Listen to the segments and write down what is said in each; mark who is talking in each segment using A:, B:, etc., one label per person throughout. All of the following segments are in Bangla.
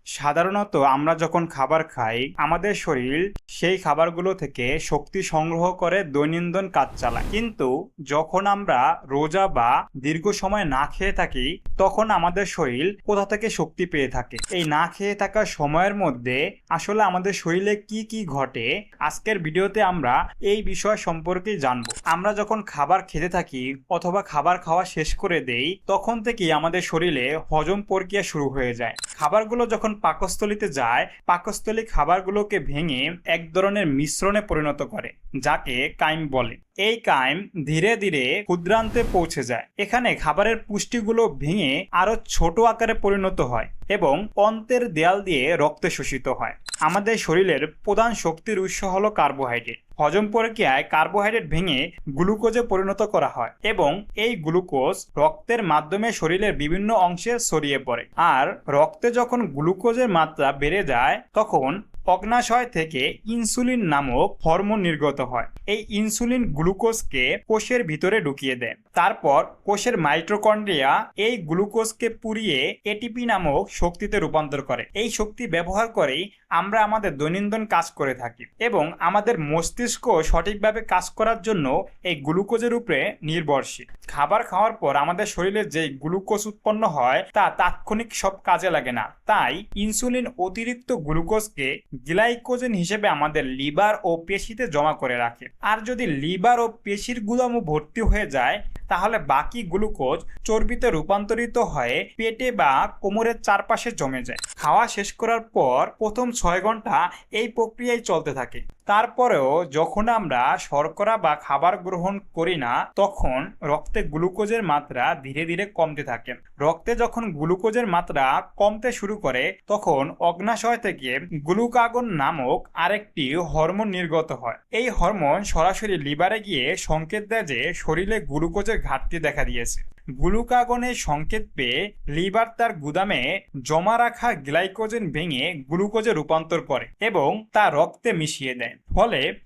A: সাধারণত আমরা যখন খাবার খাই আমাদের শরীর সেই খাবারগুলো থেকে শক্তি সংগ্রহ করে দৈনন্দিন কাজ চালায়, কিন্তু যখন আমরা রোজা বা দীর্ঘ সময় না খেয়ে থাকি তখন আমাদের শরীর কোথা থেকে শক্তি পেয়ে থাকে। এই না খেয়ে থাকার সময়ের মধ্যে আসলে আমাদের শরীরে কি কি ঘটে, আজকের ভিডিওতে আমরা এই বিষয় সম্পর্কে জানবো। আমরা যখন খাবার খেতে থাকি অথবা খাবার খাওয়া শেষ করে দেই তখন থেকেই আমাদের শরীরে হজম প্রক্রিয়া শুরু হয়ে যায়। খাবারগুলো যখন পাকস্থলীতে যায়, পাকস্থলী খাবারগুলোকে ভেঙে এক ধরনের মিশ্রণে পরিণত করে, যাকে কাইম বলে। এই কাইম ধীরে ধীরে ক্ষুদ্রান্তে পৌঁছে যায়। এখানে খাবারের পুষ্টিগুলো ভেঙে আরো ছোট আকারে পরিণত হয় এবং অন্ত্রের দেয়াল দিয়ে রক্তে শোষিত হয়। আমাদের শরীরের প্রধান শক্তির উৎস হলো কার্বোহাইড্রেট। হজম প্রক্রিয়ায় কার্বোহাইড্রেট ভেঙে গ্লুকোজে পরিণত করা হয় এবং এই গ্লুকোজ রক্তের মাধ্যমে শরীরের বিভিন্ন অংশে ছড়িয়ে পড়ে। আর রক্তে যখন গ্লুকোজের মাত্রা বেড়ে যায় তখন অগ্নাশয় থেকে ইনসুলিন নামক হরমোন নির্গত হয়। এই ইনসুলিন গ্লুকোজকে কোষের ভিতরে ঢুকিয়ে দেয়। তারপর কোষের মাইটোকন্ড্রিয়া এই গ্লুকোজকে পুড়িয়ে এটিপি নামক শক্তিতে রূপান্তর করে। এই শক্তি ব্যবহার করেই আমরা আমাদের দৈনন্দিন কাজ করে থাকি এবং আমাদের মস্তিষ্ক সঠিকভাবে কাজ করার জন্য এই গ্লুকোজের উপরে নির্ভরশীল। খাবার খাওয়ার পর আমাদের শরীরে যে গ্লুকোজ উৎপন্ন হয় তা তাৎক্ষণিক সব কাজে লাগে না, তাই ইনসুলিন অতিরিক্ত গ্লুকোজকে গ্লাইকোজেন হিসেবে আমাদের লিভার ও পেশিতে জমা করে রাখে। আর যদি লিভার ও পেশির গুদামও ভর্তি হয়ে যায় তাহলে বাকি গ্লুকোজ চর্বিতে রূপান্তরিত হয়ে পেটে বা কোমরের চারপাশে জমে যায়। খাওয়া শেষ করার পর প্রথম 6 ঘন্টা এই প্রক্রিয়ায় চলতে থাকে। তারপরেও যখন আমরা শর্করা বা খাবার গ্রহণ করি না তখন রক্তে গ্লুকোজের মাত্রা ধীরে ধীরে কমতে থাকে। রক্তে যখন গ্লুকোজের মাত্রা কমতে শুরু করে তখন অগ্নাশয় থেকে গ্লুকাগন নামক আরেকটি হরমোন নির্গত হয়। এই হরমোন সরাসরি লিভারে গিয়ে সংকেত দেয় যে শরীরে গ্লুকোজের ঘাটতি দেখা দিয়েছে। গ্লুকাগনের সংকেত পেয়ে লিভার তার গুদামে জমা রাখা গ্লাইকোজেন ভেঙে গ্লুকোজে রূপান্তর করে এবং তা রক্তে মিশিয়ে দেয়।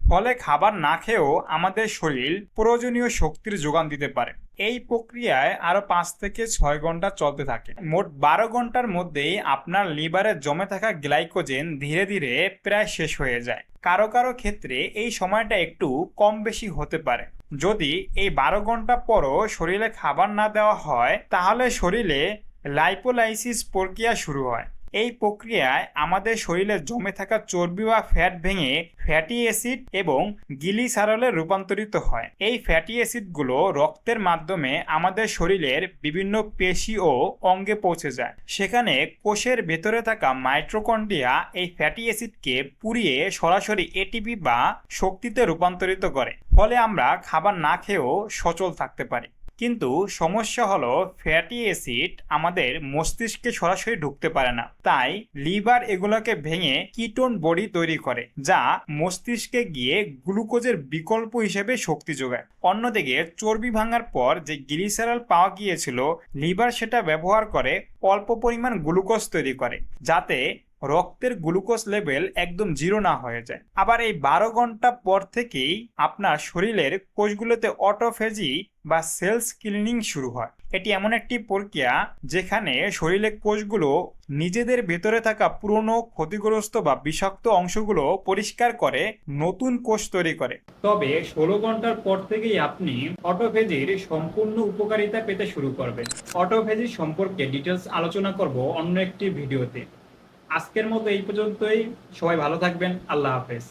A: ফলে খাবার না খেয়েও আমাদের শরীর প্রয়োজনীয় শক্তির যোগান দিতে পারে। এই প্রক্রিয়ায় আরো 5 থেকে 6 ঘন্টা চলতে থাকে। মোট 12 ঘন্টার মধ্যেই আপনার লিভারে জমে থাকা গ্লাইকোজেন ধীরে ধীরে প্রায় শেষ হয়ে যায়। কারো কারো ক্ষেত্রে এই সময়টা একটু কম বেশি হতে পারে। যদি এই 12 ঘন্টা পরও শরীরে খাবার না দেওয়া হয় তাহলে শরীরে লাইপোলাইসিস প্রক্রিয়া শুরু হয়। এই প্রক্রিয়ায় আমাদের শরীরে জমে থাকা চর্বি বা ফ্যাট ভেঙে ফ্যাটি অ্যাসিড এবং গ্লিসারলে রূপান্তরিত হয়। এই ফ্যাটি অ্যাসিডগুলো রক্তের মাধ্যমে আমাদের শরীরের বিভিন্ন পেশি ও অঙ্গে পৌঁছে যায়। সেখানে কোষের ভেতরে থাকা মাইটোকন্ড্রিয়া এই ফ্যাটি অ্যাসিডকে পুড়িয়ে সরাসরি এটিপি বা শক্তিতে রূপান্তরিত করে। ফলে আমরা খাবার না খেয়েও সচল থাকতে পারি। কিন্তু সমস্যা হলো ফ্যাটি অ্যাসিড আমাদের মস্তিষ্কে সরাসরি ঢুকতে পারে না, তাই লিভার এগুলোকে ভেঙে কিটোন বডি তৈরি করে যা মস্তিষ্কে গিয়ে গ্লুকোজের বিকল্প হিসেবে শক্তি যোগায়। অন্যদিকে চর্বি ভাঙার পর যে গ্লিসারল পাওয়া গিয়েছিল লিভার সেটা ব্যবহার করে অল্প পরিমাণ গ্লুকোজ তৈরি করে যাতে রক্তের গ্লুকোজ লেভেল একদম জিরো না হয়ে যায়। আবার এই 12 ঘন্টা পর থেকেই আপনার শরীরের কোষগুলোতে অটোফেজি বা সেলস ক্লিনিং শুরু হয়। এটি এমন একটি প্রক্রিয়া যেখানে শরীরের কোষগুলো নিজেদের ভেতরে থাকা পুরনো ক্ষতিগ্রস্ত বা বিষাক্ত অংশগুলো পরিষ্কার করে নতুন কোষ তৈরি করে। তবে 16 ঘন্টার পর থেকেই আপনি অটোফেজির সম্পূর্ণ উপকারিতা পেতে শুরু করবেন। অটোফেজি সম্পর্কে ডিটেলস আলোচনা করব অন্য একটি ভিডিওতে। আজকের মতো এই পর্যন্তই। সবাই ভালো থাকবেন। আল্লাহ হাফেজ।